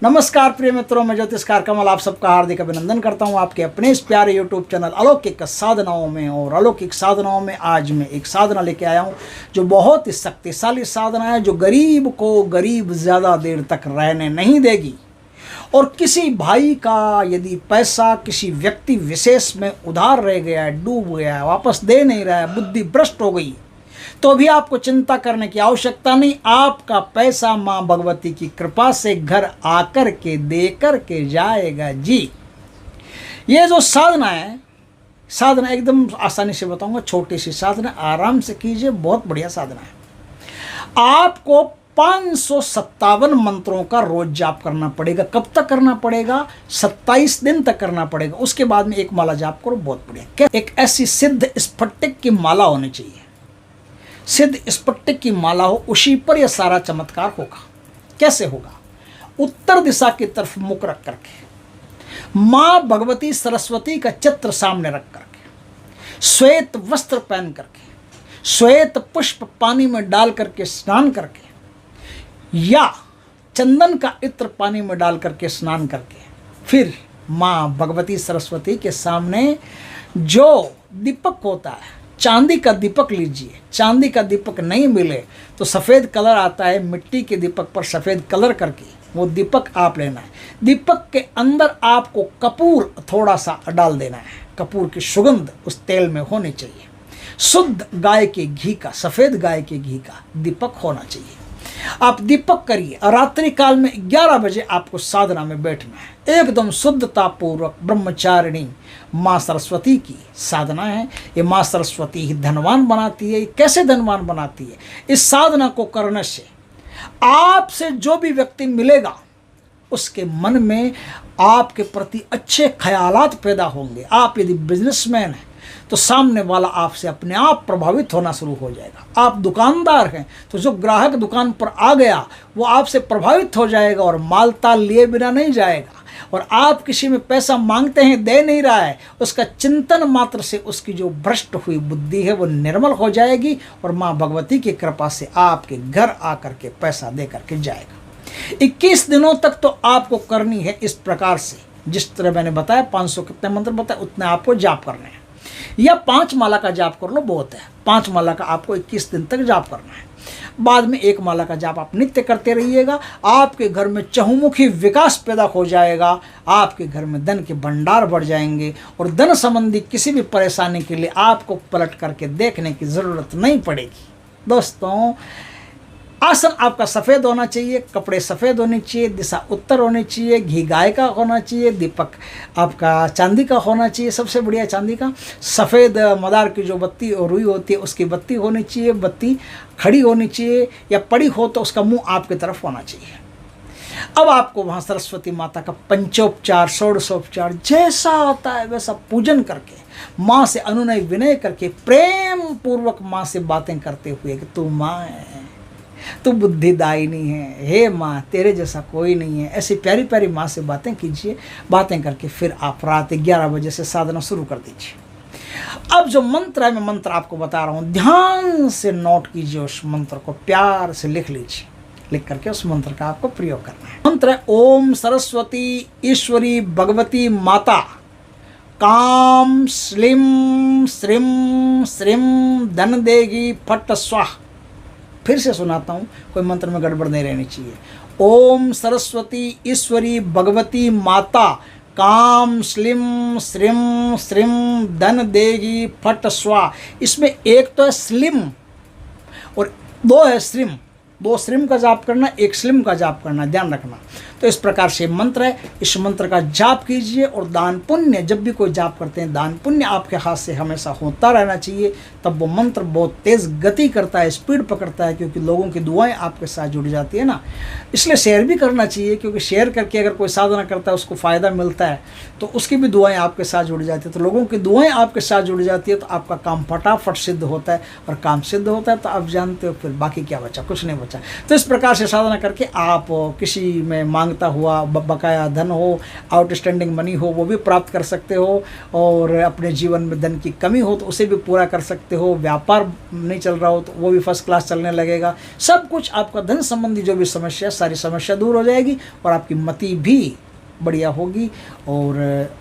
नमस्कार प्रिय मित्रों, मैं ज्योतिषकार कमल आप सबका हार्दिक अभिनंदन करता हूं आपके अपने इस प्यारे यूट्यूब चैनल अलौकिक साधनाओं में। और अलौकिक साधनाओं में आज मैं एक साधना लेके आया हूं जो बहुत ही शक्तिशाली साधना है, जो गरीब को गरीब ज़्यादा देर तक रहने नहीं देगी। और किसी भाई का यदि पैसा किसी व्यक्ति विशेष में उधार रह गया है, डूब गया है, वापस दे नहीं रहा है, बुद्धि भ्रष्ट हो गई, तो भी आपको चिंता करने की आवश्यकता नहीं। आपका पैसा मां भगवती की कृपा से घर आकर के दे कर के जाएगा जी। ये जो साधना है, साधना एकदम आसानी से बताऊंगा, छोटी सी साधना, आराम से कीजिए, बहुत बढ़िया साधना है। आपको 557 मंत्रों का रोज जाप करना पड़ेगा। कब तक करना पड़ेगा? 27 दिन तक करना पड़ेगा। उसके बाद में एक माला जाप करो, बहुत बढ़िया। एक ऐसी सिद्ध स्फटिक की माला होनी चाहिए। सिद्ध स्फटिक की माला हो, उसी पर यह सारा चमत्कार होगा। कैसे होगा? उत्तर दिशा की तरफ मुख रख करके, मां भगवती सरस्वती का चित्र सामने रख करके, श्वेत वस्त्र पहन करके, श्वेत पुष्प पानी में डाल करके स्नान करके, या चंदन का इत्र पानी में डाल करके स्नान करके, फिर मां भगवती सरस्वती के सामने जो दीपक होता है, चांदी का दीपक लीजिए। चांदी का दीपक नहीं मिले तो सफ़ेद कलर आता है, मिट्टी के दीपक पर सफ़ेद कलर करके वो दीपक आप लेना है। दीपक के अंदर आपको कपूर थोड़ा सा डाल देना है। कपूर की सुगंध उस तेल में होनी चाहिए। शुद्ध गाय के घी का, सफ़ेद गाय के घी का दीपक होना चाहिए। आप दीपक करिए। रात्रि काल में 11 बजे आपको साधना में बैठना है। एकदम शुद्धता पूर्वक ब्रह्मचारिणी माँ सरस्वती की साधना है। ये माँ सरस्वती ही धनवान बनाती है। कैसे धनवान बनाती है? इस साधना को करने से आपसे जो भी व्यक्ति मिलेगा उसके मन में आपके प्रति अच्छे ख्यालात पैदा होंगे। आप यदि बिजनेसमैन हैं तो सामने वाला आपसे अपने आप प्रभावित होना शुरू हो जाएगा। आप दुकानदार हैं तो जो ग्राहक दुकान पर आ गया वो आपसे प्रभावित हो जाएगा और माल ताल लिए बिना नहीं जाएगा। और आप किसी में पैसा मांगते हैं, दे नहीं रहा है, उसका चिंतन मात्र से उसकी जो भ्रष्ट हुई बुद्धि है वो निर्मल हो जाएगी और माँ भगवती की कृपा से आपके घर आकर के पैसा दे करके जाएगा। 21 दिनों तक तो आपको करनी है इस प्रकार से, जिस तरह मैंने बताया। 500 कितने मंत्र बताए उतने आपको जाप करने हैं, या 5 माला का जाप कर लो, बहुत है। 5 माला का आपको 21 दिन तक जाप करना है। बाद में 1 माला का जाप आप नित्य करते रहिएगा। आपके घर में चहुमुखी विकास पैदा हो जाएगा। आपके घर में धन के भंडार बढ़ जाएंगे और धन संबंधी किसी भी परेशानी के लिए आपको पलट करके देखने की ज़रूरत नहीं पड़ेगी। दोस्तों, आसन आपका सफ़ेद होना चाहिए, कपड़े सफ़ेद होने चाहिए, दिशा उत्तर होनी चाहिए, घी गाय का होना चाहिए, दीपक आपका चांदी का होना चाहिए, सबसे बढ़िया चांदी का। सफ़ेद मदार की जो बत्ती और रुई होती है उसकी बत्ती होनी चाहिए। बत्ती खड़ी होनी चाहिए, या पड़ी हो तो उसका मुंह आपकी तरफ होना चाहिए। अब आपको वहाँ सरस्वती माता का पंचोपचार, षोडशोपचार जैसा होता है वैसा पूजन करके, माँ से अनुनय विनय करके, प्रेम पूर्वक माँ से बातें करते हुए कि तू माँ है, तू बुद्धिदायिनी है, हे माँ तेरे जैसा कोई नहीं है, ऐसी प्यारी प्यारी माँ से बातें कीजिए। बातें करके फिर आप रात 11 बजे से साधना शुरू कर दीजिए। अब जो मंत्र है, मैं मंत्र आपको बता रहा हूँ, ध्यान से नोट कीजिए। उस मंत्र को प्यार से लिख लीजिए। लिख करके उस मंत्र का आपको प्रयोग करना है। मंत्र है ओम सरस्वती ईश्वरी भगवती माता काम श्लीम श्रीम श्रीम धन देगी फट स्वाहा। फिर से सुनाता हूँ, कोई मंत्र में गड़बड़ नहीं रहनी चाहिए। ओम सरस्वती ईश्वरी भगवती माता काम श्लीम श्रीम श्रीम धन देगी फट स्वा। इसमें एक तो है स्लिम और 2 है श्रीम। 2 श्रीम का जाप करना, 1 स्लिम का जाप करना, ध्यान रखना। तो इस प्रकार से मंत्र है, इस मंत्र का जाप कीजिए। और दान पुण्य, जब भी कोई जाप करते हैं, दान पुण्य आपके हाथ से हमेशा होता रहना चाहिए। तब वो मंत्र बहुत तेज़ गति करता है, स्पीड पकड़ता है, क्योंकि लोगों की दुआएं आपके साथ जुड़ जाती है ना। इसलिए शेयर भी करना चाहिए, क्योंकि शेयर करके अगर कोई साधना करता है उसको फ़ायदा मिलता है तो उसकी भी दुआएं आपके साथ जुड़ जाती है। तो लोगों की दुआएं आपके साथ जुड़ जाती है तो आपका काम फटाफट सिद्ध होता है, और काम सिद्ध होता है तो आप जानते हो फिर बाकी क्या बचा, कुछ नहीं बचा। तो इस प्रकार से साधना करके आप किसी में मांग मांगता हुआ बकाया धन हो, आउटस्टैंडिंग मनी हो, वो भी प्राप्त कर सकते हो। और अपने जीवन में धन की कमी हो तो उसे भी पूरा कर सकते हो। व्यापार नहीं चल रहा हो तो वो भी फर्स्ट क्लास चलने लगेगा। सब कुछ आपका धन संबंधी जो भी समस्या, सारी समस्या दूर हो जाएगी और आपकी मति भी बढ़िया होगी और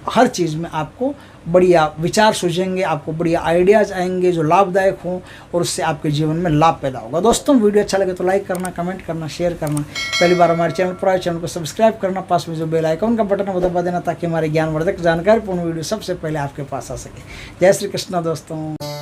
हर चीज़ में आपको बढ़िया विचार सूझेंगे, आपको बढ़िया आइडियाज़ आएंगे जो लाभदायक हों और उससे आपके जीवन में लाभ पैदा होगा। दोस्तों वीडियो अच्छा लगे तो लाइक करना, कमेंट करना, शेयर करना। पहली बार हमारे चैनल पर आए, चैनल को सब्सक्राइब करना, पास में जो बेल आइकन का बटन है वो दबा देना ताकि हमारे ज्ञानवर्धक जानकारीपूर्ण वीडियो सबसे पहले आपके पास आ सके। जय श्री कृष्ण दोस्तों।